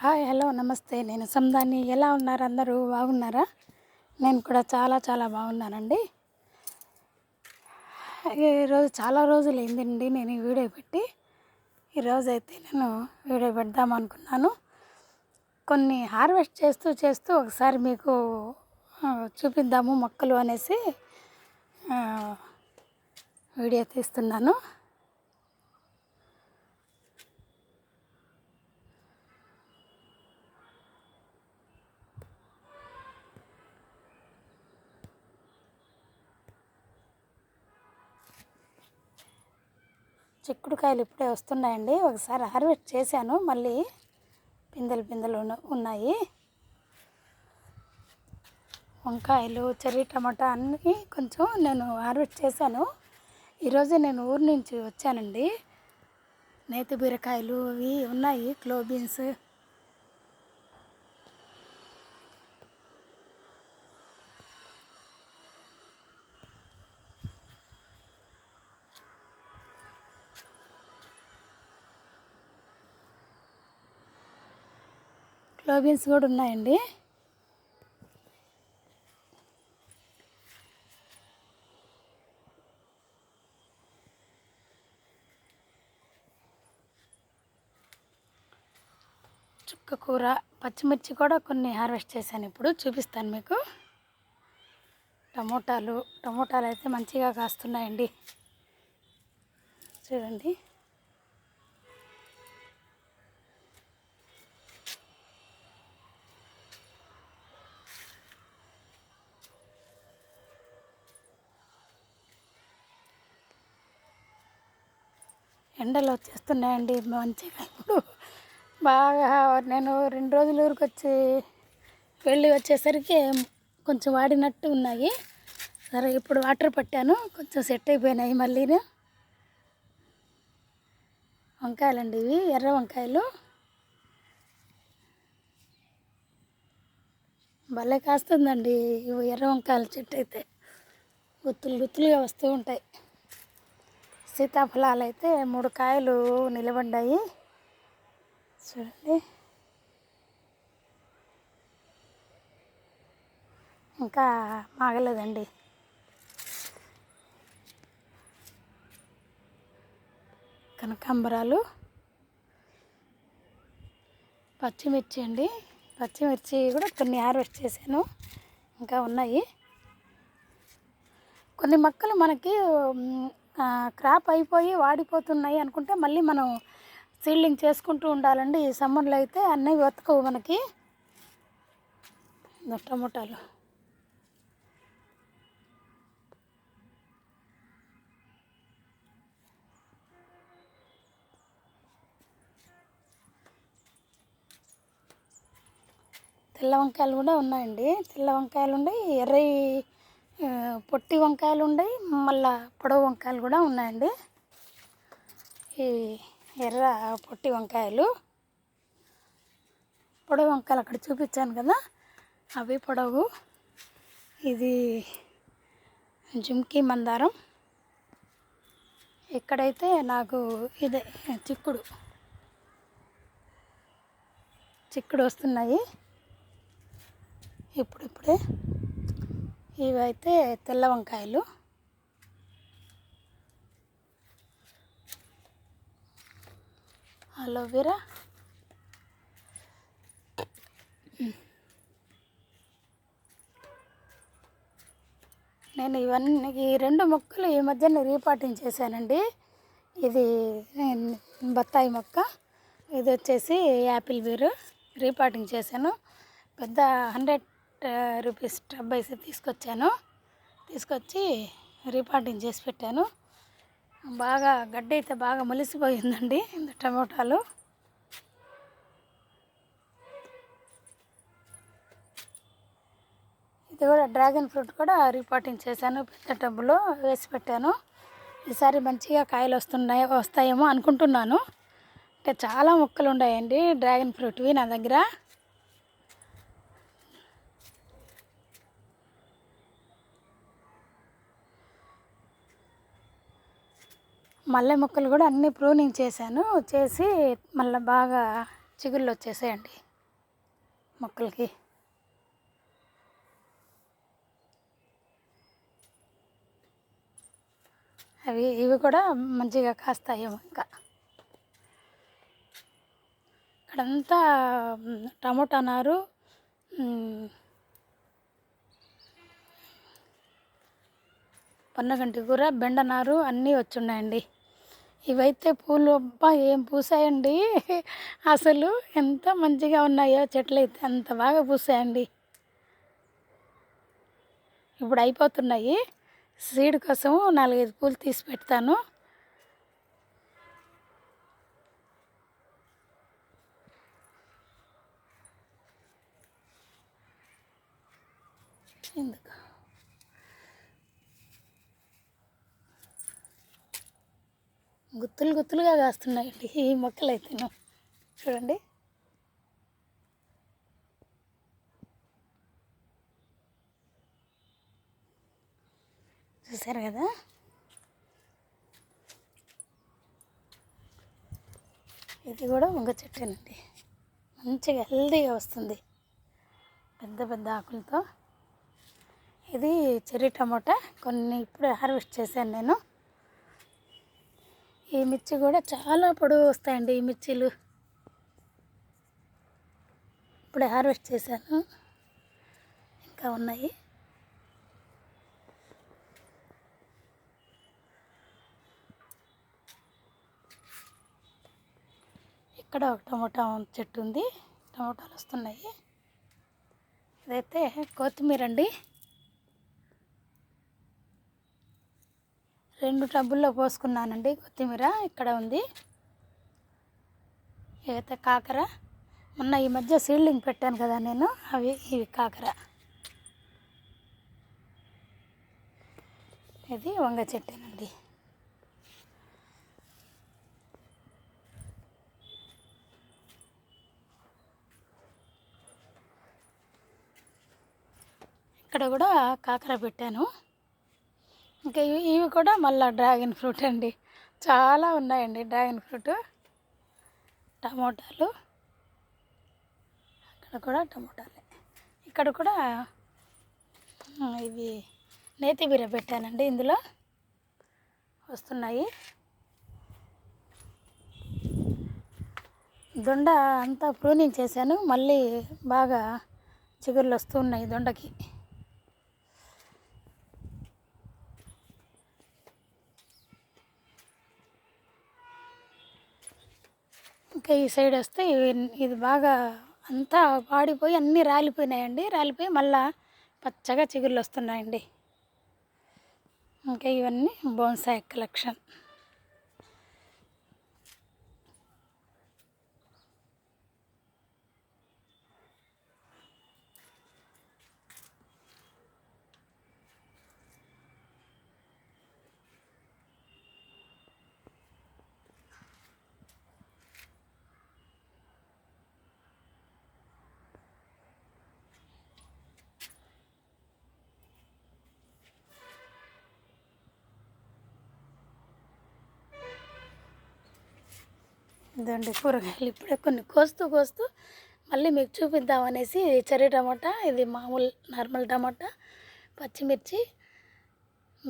Hi hello నమస్తే. నేను సందాన్ని. ఎలా ఉన్నారు అందరూ? బాగున్నారా? నేను కూడా చాలా చాలా బాగున్నానండి. ఈరోజు చాలా రోజులైందండి నేను ఈ వీడియో పెట్టి. ఈరోజైతే నేను వీడియో పెడదాం అనుకున్నాను. కొన్ని హార్వెస్ట్ చేస్తూ ఒకసారి మీకు చూపిద్దాము మొక్కలు అనేసి వీడియో తీస్తున్నాను. చిక్కుడుకాయలు ఇప్పుడే వస్తున్నాయండి. ఒకసారి హార్వెస్ట్ చేశాను, మళ్ళీ పిందెలు ఉన్నాయి. వంకాయలు, చెర్రీ టమాటా అన్నీ కొంచెం నేను హార్వెస్ట్ చేశాను. ఈరోజే నేను ఊరి నుంచి వచ్చానండి. నేతి బీరకాయలు అవి ఉన్నాయి, క్లో బీన్స్. క్లో బీన్స్ కూడా ఉన్నాయండి. చుక్క కూర, పచ్చిమిర్చి కూడా కొన్ని హార్వెస్ట్ చేశాను. ఇప్పుడు చూపిస్తాను మీకు. టమోటాలు అయితే మంచిగా కాస్తున్నాయండి, చూడండి. ఎండలు వచ్చేస్తున్నాయండి మంచిగా. ఇప్పుడు బాగా నేను 2 రోజులు ఊరికి వెళ్ళి వచ్చేసరికి కొంచెం వాడినట్టు ఉన్నాయి. సరే ఇప్పుడు వాటర్ పట్టాను, కొంచెం సెట్ అయిపోయినాయి మళ్ళీ. వంకాయలండి ఇవి, ఎర్ర వంకాయలు. భలే కాస్తుందండి ఇవి ఎర్ర వంకాయల చెట్టు అయితే. గుత్తులుగా వస్తూ ఉంటాయి. సీతాఫలాలు అయితే 3 కాయలు నిలబడ్డాయి, చూడండి. ఇంకా మాగలేదండి. కనకాంబరాలు, పచ్చిమిర్చి అండి. పచ్చిమిర్చి కూడా కొన్ని హార్వెస్ట్ చేశాను, ఇంకా ఉన్నాయి. కొన్ని మొక్కలు మనకి క్రాప్ అయిపోయి వాడిపోతున్నాయి అనుకుంటే మళ్ళీ మనం సీడ్లింగ్ చేసుకుంటూ ఉండాలండి. ఈ సమ్మర్లో అయితే అన్నీ బతకవు మనకి. టమోటాలు, తెల్ల వంకాయలు కూడా ఉన్నాయండి. తెల్ల వంకాయలు ఉన్నాయి, పొట్టి వంకాయలు ఉన్నాయి, మళ్ళా పొడవు వంకాయలు కూడా ఉన్నాయండి. ఈ ఎర్ర పొట్టి వంకాయలు, పొడవు వంకాయలు అక్కడ చూపించాను కదా, అవి పొడవు. ఇది జుమ్కీ మందారం. ఇక్కడైతే నాకు ఇదే చిక్కుడు వస్తున్నాయి ఇప్పుడే. ఇవైతే తెల్ల వంకాయలు. అలోవెరా, నేను ఇవన్నీ ఈ 2 మొక్కలు ఈ మధ్యన రీపాటింగ్ చేశానండి. ఇది బత్తాయి మొక్క, ఇది వచ్చేసి యాపిల్ బీరు. రీపాటింగ్ చేశాను. పెద్ద 100 రూపీస్ టబ్ అయితే తీసుకొచ్చి రీపాటింగ్ చేసి పెట్టాను. బాగా గడ్డి అయితే బాగా మొలిసిపోయిందండి టమోటాలు. ఇది కూడా డ్రాగన్ ఫ్రూట్ కూడా రీపాటింగ్ చేశాను, పెద్ద టబ్బులో వేసి పెట్టాను. ఈసారి మంచిగా కాయలు వస్తాయేమో అనుకుంటున్నాను. అంటే చాలా మొక్కలు ఉన్నాయండి డ్రాగన్ ఫ్రూట్వి నా దగ్గర. మల్లె మొక్కలు కూడా అన్నీ ప్రూనింగ్ చేసి మళ్ళీ బాగా చిగుళ్ళు వచ్చేసాయండి. మొక్కలకి. ఇవి కూడా మంచిగా కాస్తాయేమో. ఇంకా ఇక్కడంతా టమోటా నారు, పొన్నగంటి కూర, బెండనారు అన్నీ వచ్చున్నాయండి. ఇవైతే పూలు అబ్బా ఏం పూసాయండి! అసలు ఎంత మంచిగా ఉన్నాయో చెట్లు అయితే, అంత బాగా పూసాయండి. ఇప్పుడు అయిపోతున్నాయి. సీడ్ కోసం 4-5 పూలు తీసి పెడతాను. ఎందుకు గుత్తులుగా కాస్తున్నాయండి ఈ మొక్కలైతేను. చూడండి, చూసారు కదా. ఇది కూడా వంగ చెట్టేనండి. మంచిగా హెల్దీగా వస్తుంది, పెద్ద పెద్ద ఆకులతో. ఇది చెర్రీ టమోటా, కొన్ని ఇప్పుడే హార్వెస్ట్ చేశాను నేను. ఈ మిర్చి కూడా చాలా పొడవు వస్తాయండి. ఈ మిర్చీలు ఇప్పుడే హార్వెస్ట్ చేశాను, ఇంకా ఉన్నాయి. ఇక్కడ ఒక టమోటా చెట్టు ఉంది, టమోటాలు వస్తున్నాయి. ఇదైతే కొత్తిమీర అండి. 2 టబ్బుల్లో పోసుకున్నానండి కొత్తిమీర. ఇక్కడ ఉంది. ఇదైతే కాకర, మొన్న ఈ మధ్య సీడ్లింగ్ పెట్టాను కదా నేను, ఇవి కాకర. ఇది వంగ చెట్టేనండి. ఇక్కడ కూడా కాకర పెట్టాను. ఇంకా ఇవి కూడా మళ్ళీ డ్రాగన్ ఫ్రూట్ అండి. చాలా ఉన్నాయండి డ్రాగన్ ఫ్రూట్. టమోటాలు, అక్కడ కూడా టమోటాలే. ఇక్కడ కూడా ఇవి నేతి బీర పెట్టానండి, ఇందులో వస్తున్నాయి. దొండ అంతా ప్రూనింగ్ చేశాను, మళ్ళీ బాగా చిగుర్లు వస్తున్నాయి దొండకి. ఇంకా ఈ సైడ్ వస్తే ఇది బాగా అంతా వాడిపోయి అన్నీ రాలిపోయినాయండి. రాలిపోయి మళ్ళా పచ్చగా చిగుర్లు వస్తున్నాయండి. ఇంకా ఇవన్నీ బోన్సాయ్ కలెక్షన్. ఇదండి కూరగాయలు. ఇప్పుడే కొన్ని కోస్తూ మళ్ళీ మీకు చూపిద్దామనేసి చెర్రీ టమాటా, ఇది మామూలు నార్మల్ టమాటా, పచ్చిమిర్చి,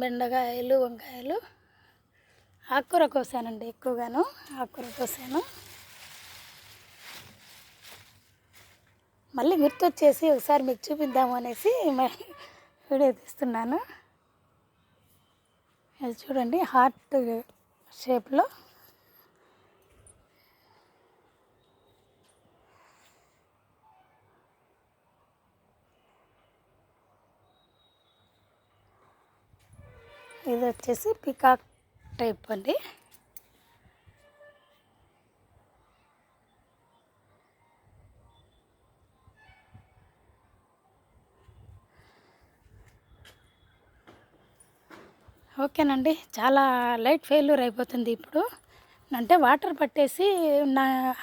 బెండకాయలు, వంకాయలు, ఆకుకూర కోసానండి. ఎక్కువగాను ఆకుకూర కోసాను. మళ్ళీ గుర్తొచ్చేసి ఒకసారి మీకు చూపిద్దాము అనేసి వీడియో తీస్తున్నాను. అది చూడండి, హార్ట్ షేప్లో ఇది వచ్చేసి పికాక్ టైప్ అండి. ఓకేనండి, చాలా లైట్ ఫెయిల్యూర్ అయిపోతుంది ఇప్పుడు. అంటే వాటర్ పట్టేసి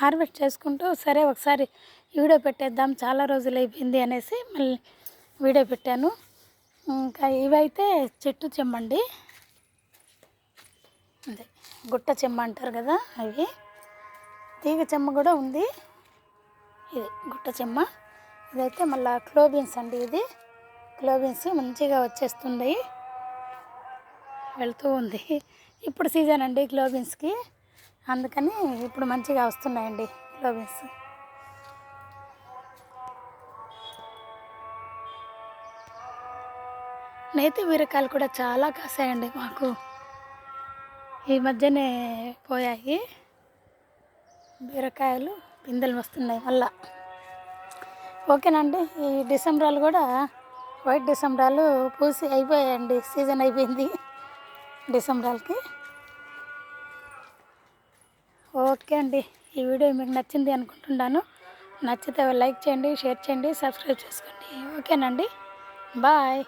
హార్వెస్ట్ చేసుకుంటూ సరే ఒకసారి వీడియో పెట్టేద్దాం, చాలా రోజులు అయిపోయింది అనేసి మళ్ళీ వీడియో పెట్టాను. ఇంకా ఇవైతే చెట్టు చెమ్మండి, అదే గుట్ట చెమ్మ అంటారు కదా, అవి. తీగ చెమ్మ కూడా ఉంది, ఇది గుట్ట చెమ్మ. ఇదైతే మళ్ళీ క్లోబీన్స్ అండి. ఇది క్లోబీన్స్ మంచిగా వచ్చేస్తుంది, వెళ్తూ ఉంది. ఇప్పుడు సీజన్ అండి క్లోబీన్స్కి, అందుకని ఇప్పుడు మంచిగా వస్తున్నాయండి క్లోబీన్స్. నేతి బీరకాయలు కూడా చాలా కాసాయండి మాకు, ఈ మధ్యనే పోయాయి బీరకాయలు, పిందెలు వస్తున్నాయి మళ్ళా. ఓకేనండి, ఈ డిసెంబరాలు కూడా వైట్ డిసెంబరాలు పూసి అయిపోయాయండి, సీజన్ అయిపోయింది డిసెంబరాలకి. ఓకే అండి, ఈ వీడియో మీకు నచ్చింది అనుకుంటున్నాను. నచ్చితే లైక్ చేయండి, షేర్ చేయండి, సబ్స్క్రైబ్ చేసుకోండి. ఓకేనండి, బాయ్.